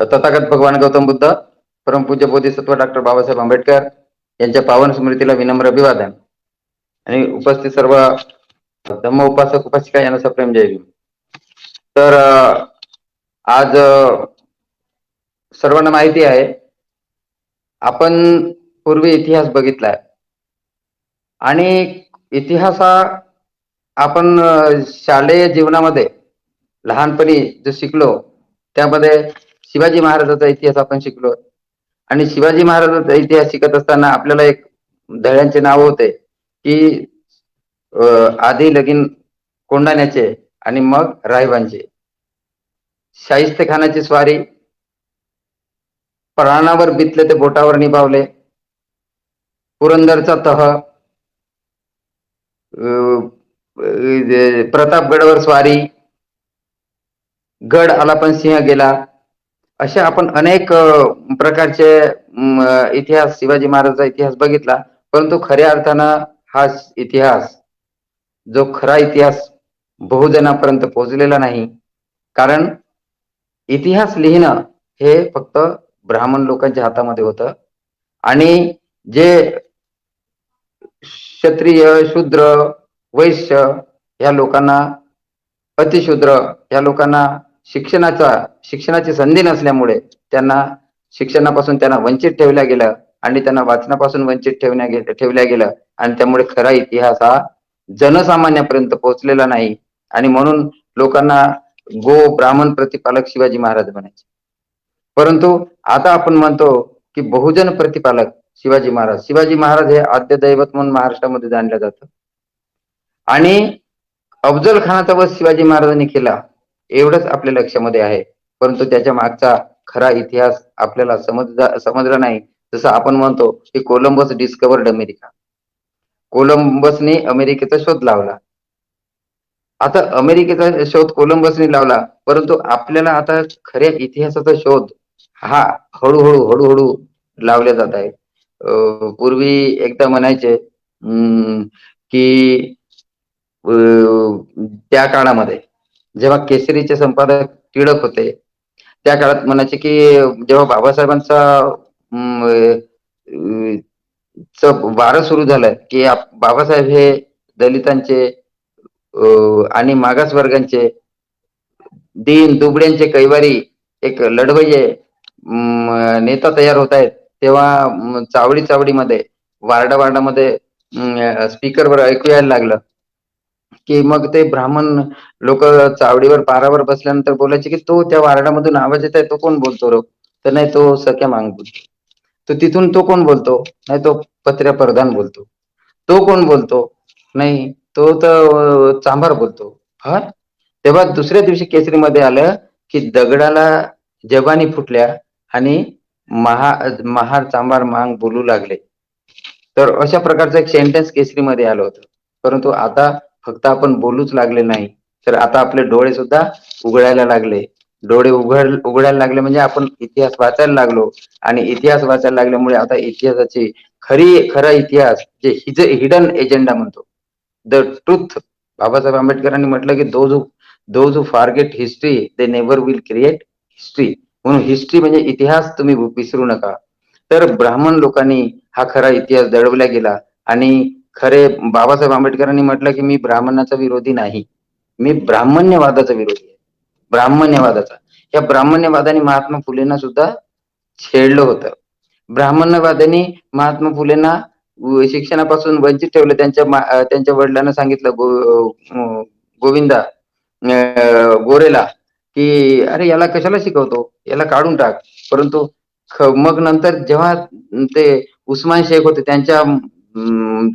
तथागत भगवान गौतम बुद्ध, परमपूज्य बोधिसत्व डॉक्टर बाबासाहेब आंबेडकर यांच्या पावन स्मृतीला विनम्र अभिवादन आणि उपस्थित सर्व धम्म उपासक उपासिका यांना सप्रेम जय भीम. तर आज सर्वांना माहिती आहे, आपण पूर्वी इतिहास बघितलाय आणि इतिहास हा आपण शालेय जीवनामध्ये लहानपणी जो शिकलो त्यामध्ये शिवाजी महाराजांचा इतिहास आपण शिकलो आणि शिवाजी महाराजांचा इतिहास शिकत असताना आपल्याला एक धड्यांचे नाव होते की आधी लगीन कोंढाण्याचे आणि मग रायबांचे, शाहिस्तेखानाची स्वारी, प्राणावर बितले ते बोटावर निभावले, पुरंदरचा तह, प्रतापगडावर स्वारी, गड आला पण सिंह गेला, अशा आपण अनेक प्रकारचे इतिहास शिवाजी महाराजांचा इतिहास बघितला. परंतु खऱ्या अर्थानं हा इतिहास जो खरा इतिहास बहुजनापर्यंत पोहोचलेला नाही. कारण इतिहास लिहिणं हे फक्त ब्राह्मण लोकांच्या हातामध्ये होतं आणि जे क्षत्रिय, शूद्र, वैश्य ह्या लोकांना, अतिशूद्र ह्या लोकांना शिक्षणाची संधी नसल्यामुळे त्यांना शिक्षणापासून त्यांना वंचित ठेवल्या गेलं आणि त्यांना वाचनापासून वंचित ठेवल्या गेलं आणि त्यामुळे खरा इतिहास हा जनसामान्यापर्यंत पोहोचलेला नाही आणि म्हणून लोकांना गो ब्राह्मण प्रतिपालक शिवाजी महाराज बनायचे. परंतु आता आपण म्हणतो की बहुजन प्रतिपालक शिवाजी महाराज हे आद्य दैवत म्हणून महाराष्ट्रामध्ये जाणलं जातं आणि अफजल खानाचा वध शिवाजी महाराजांनी केला एवढंच आपल्या लक्षामध्ये आहे. परंतु त्याच्या मागचा खरा इतिहास आपल्याला समजला नाही. जसं आपण म्हणतो की कोलंबस डिस्कवर्ड अमेरिका, कोलंबसने अमेरिकेचा शोध लावला. आता अमेरिकेचा शोध कोलंबसने लावला, परंतु आपल्याला आता खऱ्या इतिहासाचा शोध हा हळूहळू लावला जात आहे. पूर्वी एकदा म्हणायचे की त्या काळामध्ये जेव्हा केसरीचे संपादक टिळक होते त्या काळात म्हणायचे की जेव्हा बाबासाहेबांचा वारं सुरू झालं की बाबासाहेब हे दलितांचे आणि मागासवर्गांचे, दीन दुबळ्यांचे कैवारी एक लढवय्ये नेता तयार होत आहेत, तेव्हा चावडीमध्ये वार्डामध्ये स्पीकरवर ऐकू यायला लागलं की मग ते ब्राह्मण लोक चावडीवर पारावर बसल्यानंतर बोलायचे की तो त्या वार्डामधून आवाज येत आहे, तो कोण बोलतो रो? तर नाही, तो सख्या मांग बोलतो. तर तिथून तो कोण बोलतो? नाही, तो पत्र्या प्रधान बोलतो. तो कोण बोलतो? नाही, तो तर चांभार बोलतो. हा, तेव्हा दुसऱ्या दिवशी केसरीमध्ये आलं की दगडाला जबानी फुटल्या आणि महार चांभार मांग बोलू लागले. तर अशा प्रकारचं एक सेंटेन्स केसरीमध्ये आलं होतं. परंतु आता फक्त आपण बोलूच लागले नाही, तर आता आपले डोळे सुद्धा उघडायला लागले. डोळे उघडायला लागले म्हणजे आपण इतिहास वाचायला लागलो आणि इतिहास वाचायला लागल्यामुळे आता इतिहासाची खरा इतिहास जे हिडन एजेंडा म्हणतो, द ट्रुथ. बाबासाहेब आंबेडकरांनी म्हटलं की those who forget history they never will create history. म्हणून हिस्ट्री म्हणजे इतिहास तुम्ही विसरू नका. तर ब्राह्मण लोकांनी हा खरा इतिहास दडवला गेला आणि खरे बाबासाहेब आंबेडकरांनी म्हटलं की मी ब्राह्मणाचा विरोधी नाही, मी ब्राह्मण्यवादाचा विरोधी आहे. ब्राह्मण्यवादाचा, या ब्राह्मण्यवादाने महात्मा फुलेंना सुद्धा छेडलं होतं. ब्राह्मण्यवादाने महात्मा फुलेंना शिक्षणापासून वंचित ठेवलं. त्यांच्या वडिलांना सांगितलं गोविंदा गोरेला की अरे याला कशाला शिकवतो, याला काढून टाक. परंतु मग नंतर जेव्हा ते उस्मान शेख होते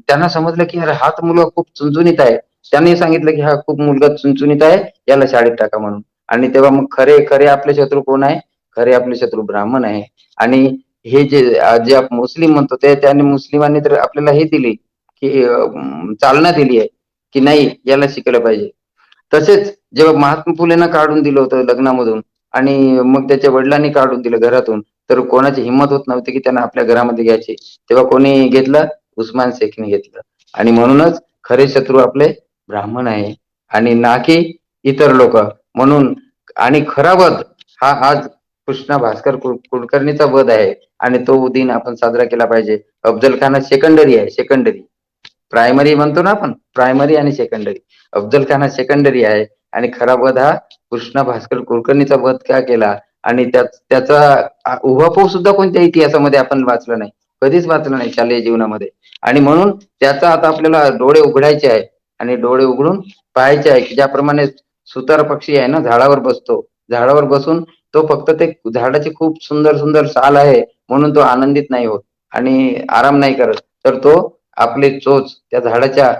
त्यांना समजलं की अरे हा तर मुलगा खूप चुणचुणीत आहे. त्यांनी सांगितलं की हा खूप मुलगा चुणचुणीत आहे, याला शाळेत टाका म्हणून. आणि तेव्हा मग खरे आपले शत्रू कोण आहे? खरे आपले शत्रू ब्राह्मण आहे. आणि हे जे मुस्लिम म्हणतो त्यांनी मुस्लिमांनी तर आपल्याला हे दिली की चालना दिली आहे की नाही याला शिकलं पाहिजे. तसेच जेव्हा महात्मा फुलेंना काढून दिलं होतं लग्नामधून आणि मग त्याच्या वडिलांनी काढून दिलं घरातून, तर कोणाची हिंमत होत नव्हती की त्यांना आपल्या घरामध्ये घ्यायची. तेव्हा कोणी घेतलं? उस्मान शेखने घेतलं. आणि म्हणूनच खरे शत्रू आपले ब्राह्मण आहे आणि ना की इतर लोक. म्हणून आणि खरा वध हा आज कृष्णा भास्कर कुलकर्णीचा वध आहे आणि तो दिन आपण साजरा केला पाहिजे. अफजल खान सेकंडरी आहे, सेकंडरी. प्रायमरी म्हणतो ना आपण, प्रायमरी आणि सेकंडरी. अफजल खान हा सेकंडरी आहे आणि खरा वध हा कृष्णा भास्कर कुलकर्णीचा वध का केला आणि त्याचा उहापोह सुद्धा कोणत्या इतिहासामध्ये आपण वाचलं नाही, कधीच वाचलं नाही शालेय जीवनामध्ये. आणि म्हणून त्याचा आता आपल्याला डोळे उघडायचे आहे आणि डोळे उघडून पाहायचे आहे की ज्याप्रमाणे सुतार पक्षी आहे ना झाडावर बसतो, झाडावर बसून तो फक्त ते झाडाची खूप सुंदर सुंदर साल आहे म्हणून तो आनंदित नाही होत आणि आराम नाही करत, तर तो आपली चोच त्या झाडाच्या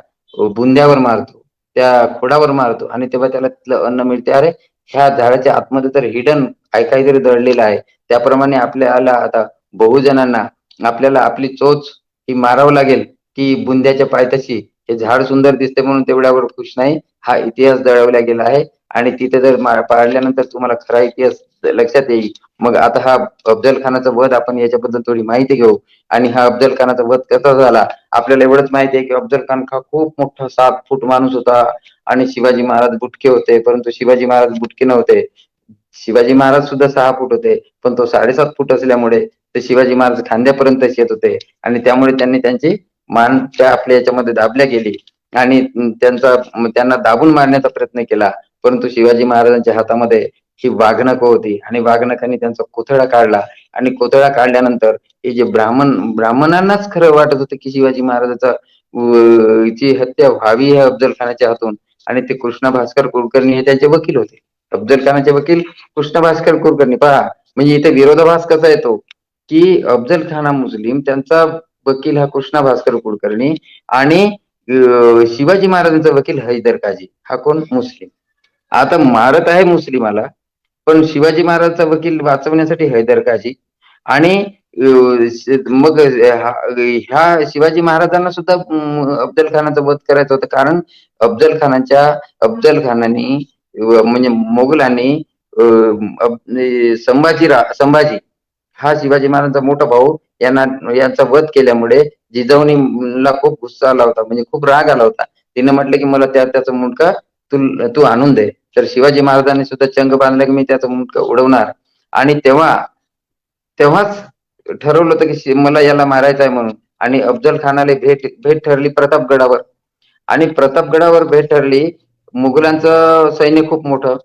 बुंद्यावर मारतो, त्या खोडावर मारतो आणि तेव्हा त्याला तिथलं अन्न मिळते. अरे ह्या झाडाच्या आतमध्ये तर हिडन काहीतरी दडलेलं आहे. त्याप्रमाणे आपल्याला आता बहुजनांना आपल्याला आपली चोच ही मारावं लागेल की बुंद्याच्या पायथ्याशी. हे झाड सुंदर दिसते म्हणून तेवढ्यावर खुश नाही, हा इतिहास दडवला गेला आहे आणि तिथे जर पाळल्यानंतर तुम्हाला खरा इतिहास लक्षात येईल. मग आता हा अफजल खानाचा वध आपण याच्याबद्दल थोडी माहिती घेऊ. आणि हा अफजल खानाचा वध कसा झाला, आपल्याला एवढंच माहिती आहे की अफजल खान हा खूप मोठा 7 फूट माणूस होता आणि शिवाजी महाराज बुटके होते, परंतु शिवाजी महाराज बुटके नव्हते. शिवाजी महाराज सुद्धा 6 फूट होते, पण तो 7.5 फूट असल्यामुळे ते शिवाजी महाराज खांद्यापर्यंत येत होते आणि त्यामुळे त्यांची मान त्या आपल्या याच्यामध्ये दाबल्या गेली आणि त्यांना दाबून मारण्याचा प्रयत्न केला. परंतु शिवाजी महाराजांच्या हातामध्ये ही वाघनखं होती आणि वाघनखांनी त्यांचा कोथळा काढला आणि कोथळा काढल्यानंतर हे जे ब्राह्मणांनाच खरं वाटत होतं की शिवाजी महाराजाचा ची हत्या व्हावी ह्या अफजल खानाच्या हातून. आणि ते कृष्णा भास्कर कुलकर्णी हे त्यांचे वकील होते. अफजल खानाचे वकील कृष्णा भास्कर कुलकर्णी. पहा म्हणजे इथे विरोधाभास कसा येतो की अफजल खान हा मुस्लिम, त्यांचा वकील हा कृष्णा भास्कर कुलकर्णी आणि शिवाजी महाराजांचा वकील हैदर काझी हा कोण मुस्लिम. आता मारत आहे मुस्लिमाला, पण शिवाजी महाराजचा वकील वाचवण्यासाठी हैदर काझी आणि मग ह्या शिवाजी महाराजांना सुद्धा अफजल खानाचा वध करायचा होता. कारण अफजल खानाने म्हणजे मोगलांनी संभाजी हा शिवाजी महाराजांचा मोठा भाऊ यांचा वध केल्यामुळे जिजाऊनीला खूप गुस्सा आला होता, म्हणजे खूप राग आला होता. तिने म्हटलं की मला त्याचा मुंडका तू आणून दे. तर शिवाजी महाराजांनी सुद्धा चंग बांधला की मी त्याचा मुंडका उडवणार. आणि तेव्हाच ठरवलं होतं की मला याला मारायचं आहे म्हणून. आणि अफजल खानाला भेट ठरली प्रतापगडावर आणि प्रतापगडावर भेट ठरली. मुघलांचं सैन्य खूप मोठं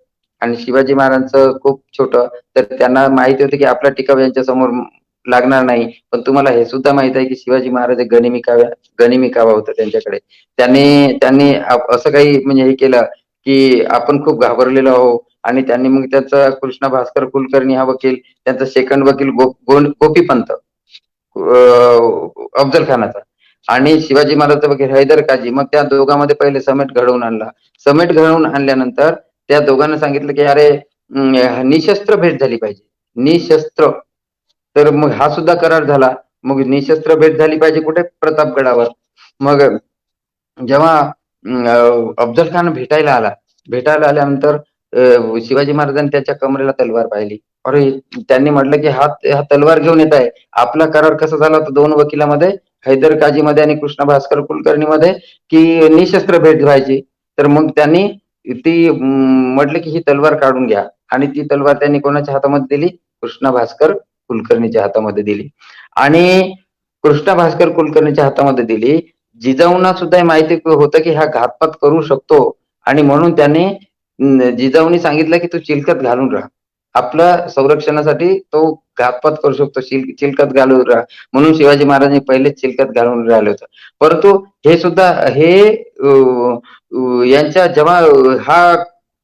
आणि शिवाजी महाराजांचं खूप छोटं. तर त्यांना माहिती होतं की आपला टिकाव यांच्या समोर लागणार नाही. पण तुम्हाला हे सुद्धा माहित आहे की शिवाजी महाराज गनिमी कावा होता त्यांच्याकडे. त्यांनी असं काही म्हणजे हे केलं की आपण खूप घाबरलेलो आहोत. आणि त्यांनी मग त्याचा कृष्णा भास्कर कुलकर्णी हा वकील, त्यांचा सेकंड वकील गोपीपंत अफजल खानाचा आणि शिवाजी महाराजचा वकील हैदर काझी. मग त्या दोघांमध्ये पहिले समेट घडवून आणला. समेट घडवून आणल्यानंतर त्या दोघांना सांगितलं की अरे निशस्त्र भेट झाली पाहिजे, निशस्त्र. तर मग हा सुद्धा करार झाला. मग निशस्त्र भेट झाली पाहिजे कुठे, प्रतापगडावर. मग जेव्हा अफजल खान भेटायला आल्यानंतर शिवाजी महाराजांनी त्याच्या कमरेला तलवार पाहिली. अरे त्यांनी म्हटलं की हा तलवार घेऊन येत आहे. आपला करार कसा झाला होता 2 वकिलामध्ये, हैदर काझी मध्ये आणि कृष्णा भास्कर कुलकर्णी मध्ये, की निशस्त्र भेट व्हायची. तर मग त्यांनी ती म्हटलं की ही तलवार काढून घ्या आणि ती तलवार त्यांनी कोणाच्या हातामध्ये दिली, कृष्णा भास्कर कुलकर्णीच्या हातामध्ये दिली. आणि कृष्णा भास्कर कुलकर्णीच्या हातामध्ये दिली. जिजाऊंना सुद्धा माहिती होतं की हा घातपात करू शकतो आणि म्हणून त्याने जिजाऊंनी सांगितलं की तू चिलखत घालून राहा. आपल्या संरक्षणासाठी तो घातपात करू शकतो, चिलखत घालून राहा. म्हणून शिवाजी महाराजांनी पहिलेच चिलखत घालून राहिलं होतं. परंतु हे सुद्धा यांच्या जेव्हा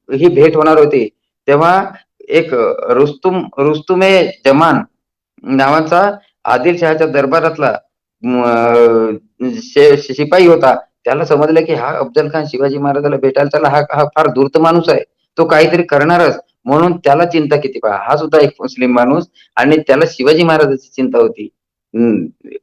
ही भेट होणार होती तेव्हा एक रुस्तुमे जमान नावाचा आदिलशहाच्या दरबारातला शिपाई होता. त्याला समजलं की हा अफजल खान शिवाजी महाराजाला भेटायला चालला, हा फार धूर्त माणूस आहे, तो काहीतरी करणारच. म्हणून त्याला चिंता किती पहा, हा सुद्धा एक मुस्लिम माणूस आणि त्याला शिवाजी महाराजांची चिंता होती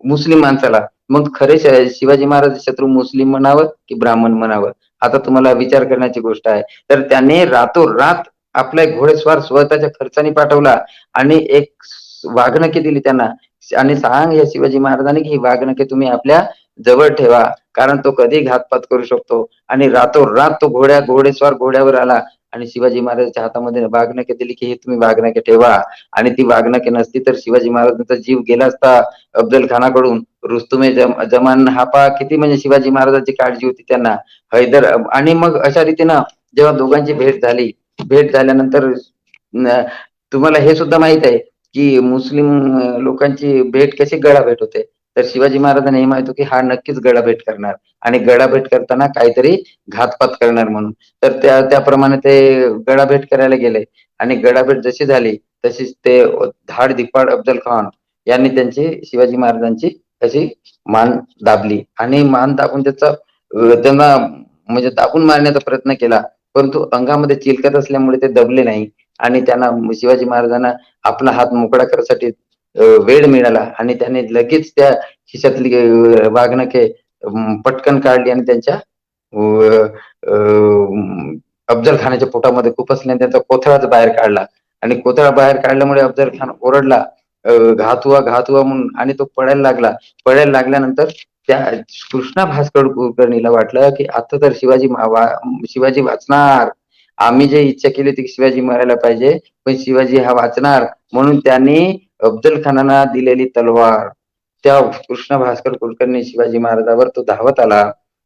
मुस्लिम माणसाला. मग खरे शिवाजी महाराज शत्रू मुस्लिम म्हणावं की ब्राह्मण म्हणावं, आता तुम्हाला विचार करण्याची गोष्ट आहे. तर त्याने रातोरात आपला एक घोडेस्वार स्वतःच्या खर्चाने पाठवला आणि एक वाघनखे दिली त्यांना आणि सांग या शिवाजी महाराजांनी की ही वाघनखे तुम्ही आपल्या जवळ ठेवा, कारण तो कधी घातपात करू शकतो. आणि रातोरात तो घोडेस्वार घोड्यावर आला आणि शिवाजी महाराजांच्या हातामध्ये वाघनखे दिली, की हे तुम्ही वाघनखे ठेवा. आणि ती वाघनखे नसती तर शिवाजी महाराजांचा जीव गेला असता अफजल खानाकडून. रुस्तुम जमान हा पहा किती म्हणजे शिवाजी महाराजांची काळजी होती त्यांना. आणि मग अशा रीतीनं जेव्हा दोघांची भेट झाली, भेट झाल्यानंतर तुम्हाला हे सुद्धा माहित आहे, की मुस्लिम लोकांची भेट कशी गळाभेट होते. तर शिवाजी महाराजांना हे माहित होतं, की हा नक्कीच गळाभेट करणार आणि गळाभेट करताना काहीतरी घातपात करणार म्हणून. तर त्याप्रमाणे ते गळाभेट करायला गेले आणि गळाभेट जशी झाली, तशीच ते धाड-धिप्पाड अफजल खान यांनी त्यांची शिवाजी महाराजांची अशी मान दाबली आणि मान दाबून त्यांना म्हणजे दाबून मारण्याचा प्रयत्न केला. परंतु अंगामध्ये चिलखत असल्यामुळे ते दबले नाही आणि त्यांना शिवाजी महाराजांना आपला हात मोकळा करायसाठी वेळ मिळाला आणि त्याने लगेच त्या खिशातली वाघनखे पटकन काढली आणि त्यांच्या अ, अ, अफजल खानाच्या पोटामध्ये खुपसल्याने त्यांचा कोथळाच बाहेर काढला आणि कोथळा बाहेर काढल्यामुळे अफजल खान ओरडला, "घात हुआ, घात हुआ" म्हणून आणि तो पळायला लागला. पळायला लागल्यानंतर त्या कृष्णा भास्कर कुलकर्णीला वाटलं, की आता तर शिवाजी वाचणार. आम्ही जे इच्छा केली होती, की शिवाजी मरायला पाहिजे, पण शिवाजी हा वाचणार. म्हणून त्यांनी अफजल खानाला दिलेली तलवार त्या कृष्ण भास्कर कुलकर्णी शिवाजी महाराजावर तो धावत आला.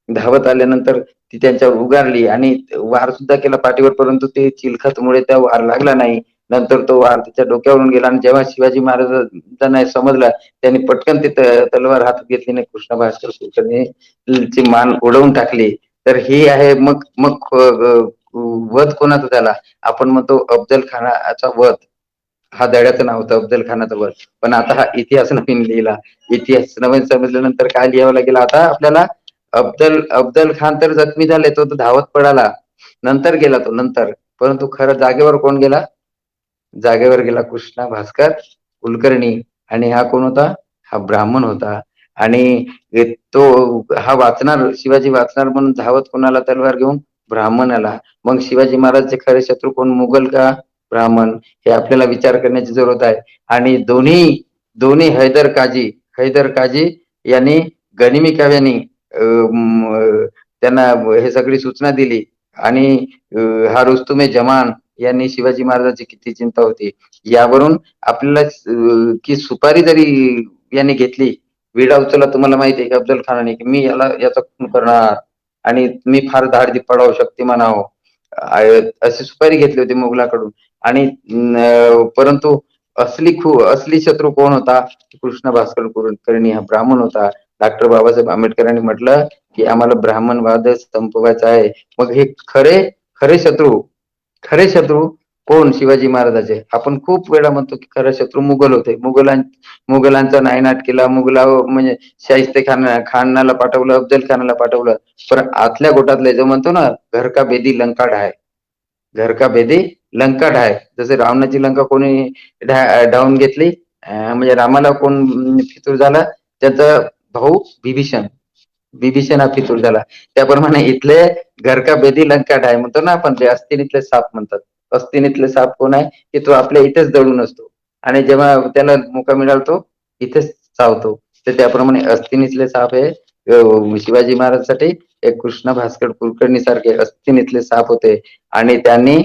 धावत आल्यानंतर ती त्यांच्यावर उगारली आणि वार सुद्धा केला पाठीवर, परंतु ते चिलखतमुळे त्या वार लागला नाही. नंतर तो वार त्याच्या डोक्यावरून गेला आणि जेव्हा शिवाजी महाराजांना हे समजलं, त्यांनी पटकन ती तलवार हातात घेतली आणि कृष्ण भास्कर कुलकर्णी ची मान उडवून टाकली. तर ही आहे मग मग वध कोणाचा झाला? आपण म्हणतो अफजल खानाचा वध. हा दड्याचं नाव होतं अफजल खानाचा वध. पण आता हा इतिहास नवीन लिहिला. इतिहास नवीन समजल्यानंतर काय लिहावं लागेल आता आपल्याला? अफजल अफजल खान तर जखमी झाले, तो तर धावत पळाला. नंतर गेला तो नंतर. परंतु खरं जागेवर कोण गेला? जागेवर गेला कृष्णा भास्कर कुलकर्णी आणि हा कोण होता? हा ब्राह्मण होता आणि तो हा वाचणार, शिवाजी वाचणार म्हणून धावत कोणाला तलवार घेऊन? ब्राह्मणाला. मग शिवाजी महाराजचे खरे शत्रू कोण? मुघल का ब्राह्मण? हे आपल्याला विचार करण्याची जरूरत आहे. आणि दोन्ही दोन्ही हैदर काझी यांनी गनिमी काव्यांनी त्यांना हे सगळी सूचना दिली आणि हा रुस्तुम जमान यांनी शिवाजी महाराजांची किती चिंता होती. यावरून आपल्याला की सुपारी जरी यांनी घेतली, विडा उचलला तुम्हाला माहिती आहे की अफजल खानाने, की मी याचा खून करणार आणि मी फार धाडदीप्पाड आहो, शक्तिमान आहो. अशी सुपारी घेतली होती मुघलाकडून आणि परंतु असली शत्रू कोण होता? कृष्ण भास्कर कुलकर्णी हा ब्राह्मण होता. डॉक्टर बाबासाहेब आंबेडकरांनी म्हटलं, की आम्हाला ब्राह्मणवाद संपवायचा आहे. मग हे खरे शत्रू खरे शत्रू कोण? शिवाजी महाराजाचे. आपण खूप वेळा म्हणतो की खरे शत्रू मुघल होते. मुघलांचा नायनाट केला. म्हणजे शाहिस्ते खानाला पाठवलं, अफजल खानाला पाठवलं. पण आतल्या गोटातले जो म्हणतो ना, घर का बेदी लंका ढाय. घर का बेदी लंका ढाय. जसे रावणाची लंका कोणी ढावून घेतली, म्हणजे रामाला कोण फितूर झाला? त्याचा भाऊ बिभीषण. बिभीषण हा फितूर झाला. त्याप्रमाणे इथले घर का बेदी लंका ढाय म्हणतो ना आपण, ते अस्तिनीतले साप म्हणतात. अस्तिनीतले साप कोण आहे? की तो आपल्या इथेच दडून असतो आणि जेव्हा त्याला मोका मिळाला तो इथेच चावतो. तर त्याप्रमाणे अस्तिनीतले साप हे शिवाजी महाराजांसाठी एक कृष्ण भास्कर कुलकर्णी सारखे अस्तिनीतले साप होते आणि त्यांनी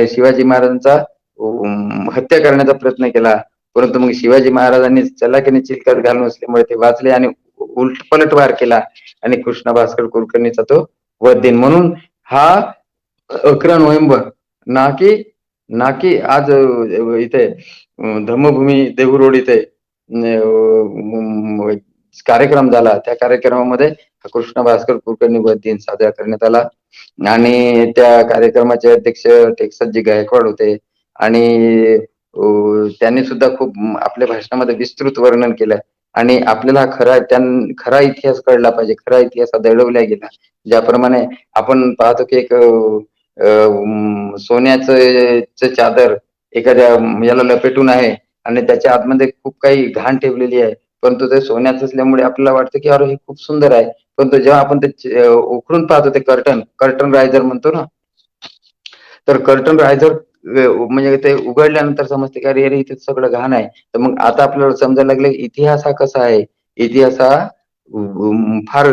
शिवाजी महाराजांचा हत्या करण्याचा प्रयत्न केला. परंतु मग शिवाजी महाराजांनी चलाखीने चिलखत घालून असल्यामुळे ते वाचले आणि पलटवार केला आणि कृष्ण भास्कर कुलकर्णीचा तो वध दिन. म्हणून हा 11 नोव्हेंबर, ना की आज इथे धम्मभूमी देहू रोड इथे कार्यक्रम झाला. त्या कार्यक्रमामध्ये कृष्ण भास्कर कुलकर्णी वध दिन साजरा करण्यात आला आणि त्या कार्यक्रमाचे अध्यक्ष टेकसाजी गायकवाड होते आणि त्यांनी सुद्धा खूप आपल्या भाषणामध्ये विस्तृत वर्णन केलं आणि आपल्याला खरा इतिहास कळला पाहिजे. खरा इतिहास दडवला गेला. ज्याप्रमाणे आपण पाहतो की एक सोन्याचं चादर एखाद्या याला लपेटून आहे आणि त्याच्या आतमध्ये खूप काही घाण ठेवलेली आहे. परंतु ते सोन्याचं असल्यामुळे आपल्याला वाटतं की अरे हे खूप सुंदर आहे. परंतु जेव्हा आपण ते उघडून पाहतो ते कर्टन रायझर म्हणतो ना, तर कर्टन रायझर म्हणजे ते उघडल्यानंतर समजते की अरे इथे सगळं घाण आहे. तर मग आता आपल्याला समजायला लागलं इतिहास हा कसा आहे. इतिहास हा फार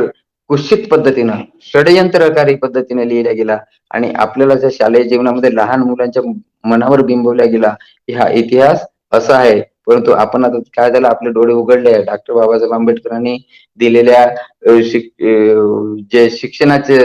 कुत्सित पद्धतीनं, षडयंत्रकारी पद्धतीने लिहिला गेला आणि आपल्याला त्या शालेय जीवनामध्ये लहान मुलांच्या मनावर बिंबवला गेला, की हा इतिहास असा आहे. परंतु आपण आता काय झालं आपले डोळे उघडले आहे. डॉक्टर बाबासाहेब आंबेडकरांनी दिलेल्या जे शिक्षणाचे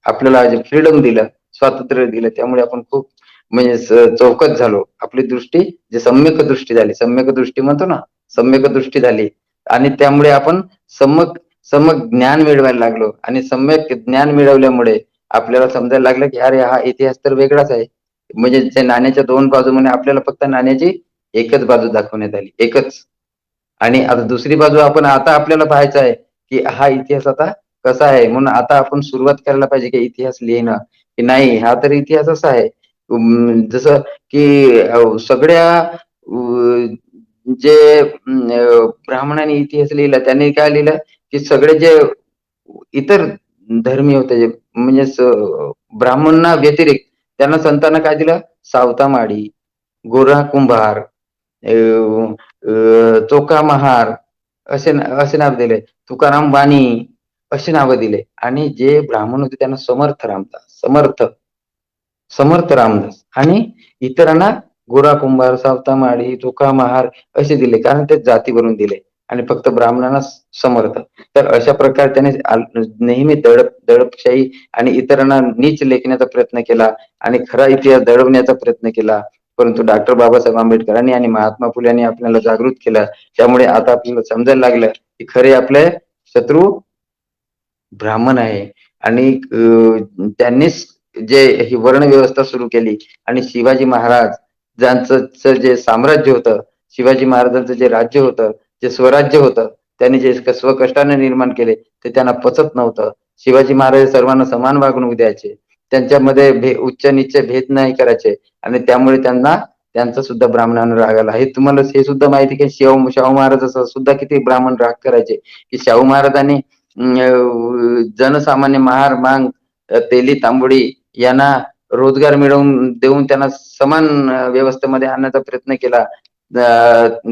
आपल्याला जे फ्रीडम दिलं, स्वातंत्र्य दिलं त्यामुळे आपण खूप म्हणजे चौकस झालो. आपली दृष्टी जे सम्यक दृष्टी झाली. सम्यक दृष्टी म्हणतो ना, सम्यक दृष्टी झाली आणि त्यामुळे आपण सम्यक सम्यक ज्ञान मिळवायला लागलो आणि सम्यक ज्ञान मिळवल्यामुळे आपल्याला समजायला लागलं, की अरे हा इतिहास तर वेगळाच आहे. म्हणजे त्या नाण्याच्या 2 बाजू म्हणे आपल्याला फक्त नाण्याची एकच बाजू दाखवण्यात आली. एकच. आणि आता दुसरी बाजू आपण आता आपल्याला पाहायचं आहे, की हा इतिहास आता कसा आहे. म्हणून आता आपण सुरुवात करायला पाहिजे, की इतिहास लिहिणं, की नाही हा तर इतिहास असा आहे. जसं की सगळ्या जे ब्राह्मणांनी इतिहास लिहिला त्यांनी काय लिहिलं, की सगळे जे इतर धर्मीय होते जे म्हणजे ब्राह्मणांना व्यतिरिक्त त्यांना संतांना काय दिलं? सावता माडी, गोरा कुंभार, अ, चोखा महार असे नाव दिले. तुकाराम बाणी अशी नावं दिले आणि जे ब्राह्मण होते त्यांना समर्थ रामदास, समर्थ रामदास आणि इतरांना गोरा कुंभार, सावता माळी, चोखा महार असे दिले. कारण ते जातीवरून दिले आणि फक्त ब्राह्मणांना समर्थ. तर अशा प्रकारे त्याने नेहमी दडपशाही आणि इतरांना नीच लेखण्याचा प्रयत्न केला आणि खरा इतिहास दडवण्याचा प्रयत्न केला. परंतु डॉक्टर बाबासाहेब आंबेडकरांनी आणि महात्मा फुले यांनी आपल्याला जागृत केलं. त्यामुळे आता आपल्याला समजायला लागलं, की खरे आपले शत्रू ब्राह्मण आहे आणि त्यांनीच ही वर्ण व्यवस्था सुरू केली आणि शिवाजी महाराज ज्यांचं जे साम्राज्य होतं, शिवाजी महाराजांचं जे राज्य होतं, जे स्वराज्य होतं, त्यांनी जे स्वकष्टाने निर्माण केले, ते त्यांना पचत नव्हतं. शिवाजी महाराज सर्वांना समान वागणूक द्यायचे. त्यांच्यामध्ये उच्च-नीच भेद नाही करायचे आणि त्यामुळे त्यांना त्यांचा सुद्धा ब्राह्मणांवर राग आला. हे तुम्हाला हे सुद्धा माहिती आहे, की शाहू महाराज सुद्धा किती ब्राह्मण राग करायचे, की शाहू महाराजांनी जनसामान्य महार, मांग, तेली तांबोळी यांना रोजगार मिळवून देऊन त्यांना समान व्यवस्थेमध्ये आणण्याचा प्रयत्न केला.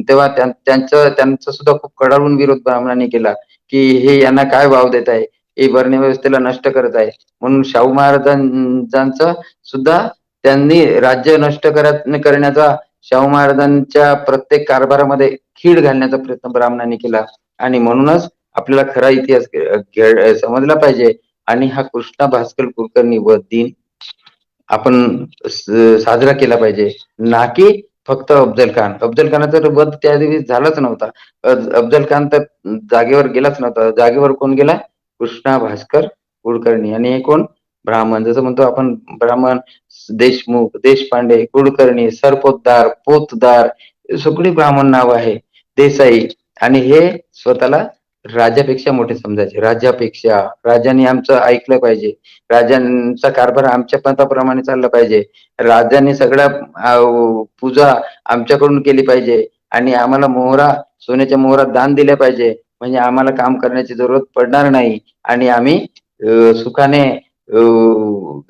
तेव्हा त्यांचा सुद्धा खूप कडाडून विरोध ब्राह्मणांनी केला, की हे यांना काय वाव देत आहे? हे वर्णव्यवस्थेला नष्ट करत आहे. म्हणून शाहू महाराजांचा सुद्धा त्यांनी राज्य नष्ट करण्याचा शाहू महाराजांच्या प्रत्येक कारभारामध्ये खीळ घालण्याचा प्रयत्न ब्राह्मणांनी केला आणि म्हणूनच आपल्याला खरा इतिहास समजला पाहिजे आणि हा कृष्णा भास्कर कुलकर्णी वध दिन आपण साजरा केला पाहिजे. ना की फक्त अफजल खान. अफजल खानाचा वध त्या दिवशी झालाच नव्हता. अफजल खान तर जागेवर गेलाच नव्हता. जागेवर कोण गेला? कृष्णा भास्कर कुलकर्णी आणि हे कोण? ब्राह्मण. जसं म्हणतो आपण ब्राह्मण, देशमुख, देशपांडे, कुलकर्णी, सरपोतदार, पोतदार सगळी ब्राह्मण नाव आहे. देसाई आणि हे स्वतःला राजापेक्षा मोठे समजायचे. राजापेक्षा, राजांनी आमचं ऐकलं पाहिजे. राजांचा कारभार आमच्या मताप्रमाणे चालला पाहिजे. राजांनी सगळ्या पूजा आमच्याकडून केली पाहिजे आणि आम्हाला सोन्याच्या मोहरात दान दिले पाहिजे. म्हणजे आम्हाला काम करण्याची जरूरत पडणार नाही आणि आम्ही सुखाने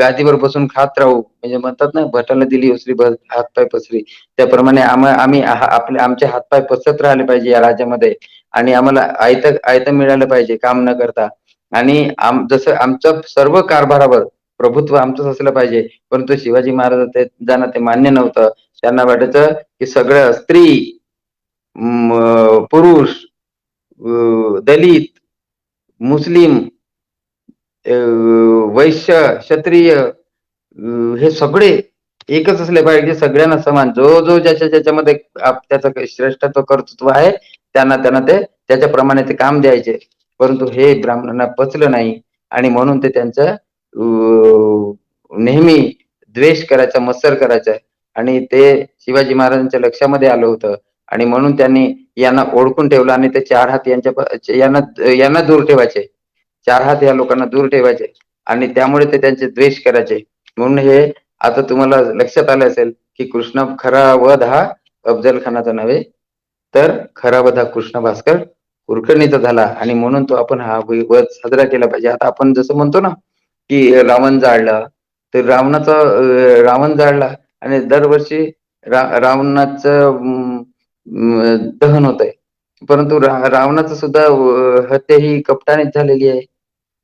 गादीवर बसून खात राहू. म्हणजे म्हणतात ना, भटाला दिली उसरी हातपाय पसरी. त्याप्रमाणे आम्ही आमचे हातपाय पसरत राहिले पाहिजे या राज्यामध्ये आणि आम्हाला आयतं मिळालं पाहिजे काम न करता आणि जसं आमचं सर्व कारभारावर प्रभुत्व आमचंच असलं पाहिजे. परंतु शिवाजी महाराज त्यांना ते मान्य नव्हतं. त्यांना वाटायचं, की सगळं स्त्री, पुरुष, दलित, मुस्लिम, वैश्य, क्षत्रिय हे सगळे एकच असले पाहिजे. सगळ्यांना समान. जो ज्याच्यामध्ये त्याचं श्रेष्ठत्व कर्तृत्व आहे त्यांना ते त्याच्याप्रमाणे ते काम द्यायचे. परंतु हे ब्राह्मणांना पचलं नाही आणि म्हणून ते त्यांचं नेहमी द्वेष करायचा, मत्सर करायचा आणि ते शिवाजी महाराजांच्या लक्षामध्ये आलं होतं आणि म्हणून त्यांनी यांना ओळखून ठेवलं आणि ते 4 हात यांना दूर ठेवायचे. 4 हात या लोकांना दूर ठेवायचे आणि त्यामुळे ते त्यांचे द्वेष करायचे. म्हणून हे आता तुम्हाला लक्षात आलं असेल, की खरा वध हा अफजल खानाचा नव्हे, तर खरा वध हा कृष्ण भास्कर कुलकर्णीचा झाला आणि म्हणून तो आपण हा वध साजरा केला पाहिजे. आता आपण जसं म्हणतो ना, की रावण जाळला, तर रावण जाळला आणि दरवर्षी रावणाचं दहन होतंय. परंतु रावणाचं सुद्धा हत्या ही कपटानेच झालेली आहे.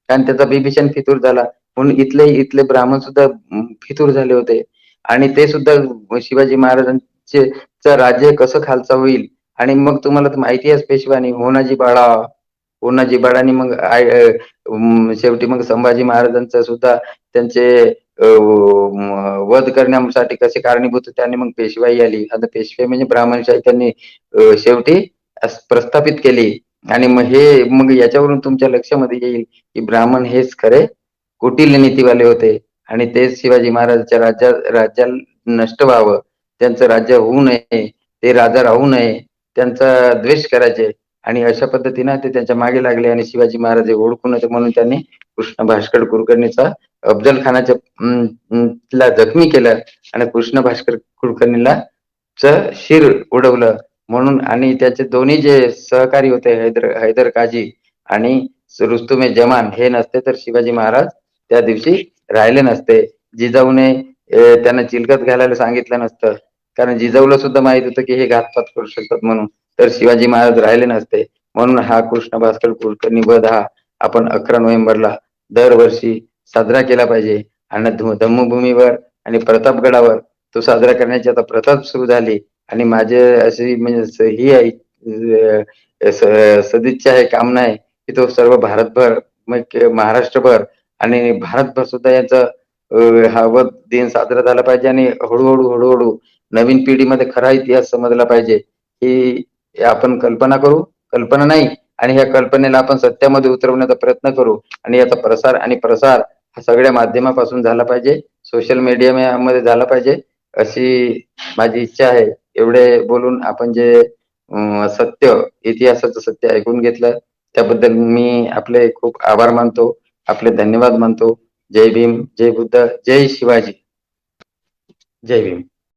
कारण त्याचा बिभीषण फितूर झाला. म्हणून इथले ब्राह्मण सुद्धा फितूर झाले होते आणि ते सुद्धा शिवाजी महाराजांचे राज्य कसं खालचा होईल आणि मग तुम्हाला तर माहिती आहेच पेशवानी होनाजी बाळांनी मग शेवटी मग संभाजी महाराजांचा सुद्धा त्यांचे वध करण्यासाठी कसे कारणीभूत होते आणि मग पेशवाई आली. आता पेशवाई म्हणजे ब्राह्मणशाही त्यांनी शेवटी प्रस्थापित केली आणि मग याच्यावरून तुमच्या लक्षामध्ये येईल की ब्राह्मण हेच खरे कुटील नीतीवाले होते आणि तेच शिवाजी महाराजांच्या राज्याला नष्ट व्हावं, त्यांचं राज्य होऊ नये, ते राजा राहू नये, त्यांचा द्वेष करायचे आणि अशा पद्धतीनं ते त्यांच्या मागे लागले आणि शिवाजी महाराज हे ओळखून होते म्हणून त्यांनी कृष्ण भास्कर कुलकर्णीचा अफजल खानाच्या ला जखमी केलं आणि कृष्ण भास्कर कुलकर्णीला शिर उडवलं म्हणून आणि त्याचे दोन्ही जे सहकारी होते हैदर काझी आणि रुस्तुमे जमान हे नसते तर शिवाजी महाराज त्या दिवशी राहिले नसते. जिजाऊने त्यांना चिलखत घालायला सांगितलं नसतं कारण जिजाऊला सुद्धा माहित होतं की हे घातपात करू शकतात म्हणून, तर शिवाजी महाराज राहिले नसते. म्हणून हा कृष्ण भास्कर कुलकर्णी वध हा आपण 11 नोव्हेंबरला दरवर्षी साजरा केला पाहिजे आणि धम्मभूमीवर आणि प्रतापगडावर तो साजरा करण्याची आता प्रथा सुरू झाली आणि माझे अशी म्हणजे ही आहे सदिच्छा आहे, कामना आहे की तो सर्व भारतभर मग महाराष्ट्रभर आणि भारतभर सुद्धा याचा हा वध दिन साजरा झाला पाहिजे आणि हळूहळू नवीन पिढीमध्ये खरा इतिहास समजला पाहिजे ही आपण कल्पना नाही आणि ह्या कल्पनेला आपण सत्यामध्ये उतरवण्याचा प्रयत्न करू आणि याचा प्रसार हा सगळ्या माध्यमापासून झाला पाहिजे, सोशल मीडिया मध्ये झाला पाहिजे अशी माझी इच्छा आहे. एवढे बोलून आपण जे इतिहासाचं सत्य ऐकून घेतलं त्याबद्दल मी आपले खूप आभार मानतो, आपले धन्यवाद मानतो. जय भीम, जय बुद्ध, जय शिवाजी, जय भीम.